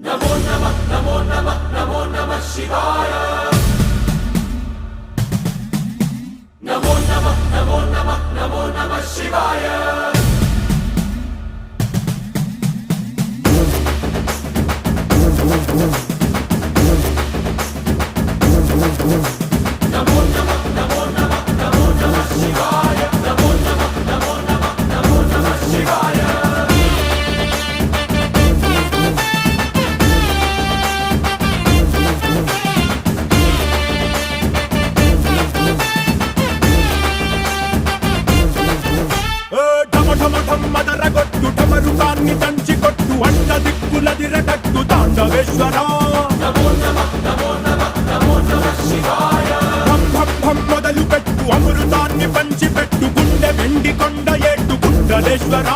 नमो नमः नमो नमः नमो नमः शिवाय। नमो नमः नमो नमः नमो नमः शिवाय। नमो नमः नमो नमः नमो नमः शिवाय। नमो नमः नमो नमः नमो नमः शिवाय। మదరగొట్టు ఢమరుకాన్ని దంచి కొట్టు అంట దిక్కులదిరగట్టు తాండవేశ్వర నమో నమః నమో నమః నమో నమః శివాయ। భం భం భం మొదలు పెట్టు అమృతాన్ని పంచి పెట్టు గుండె వెండి కొండ ఏట్టు గుండలేశ్వర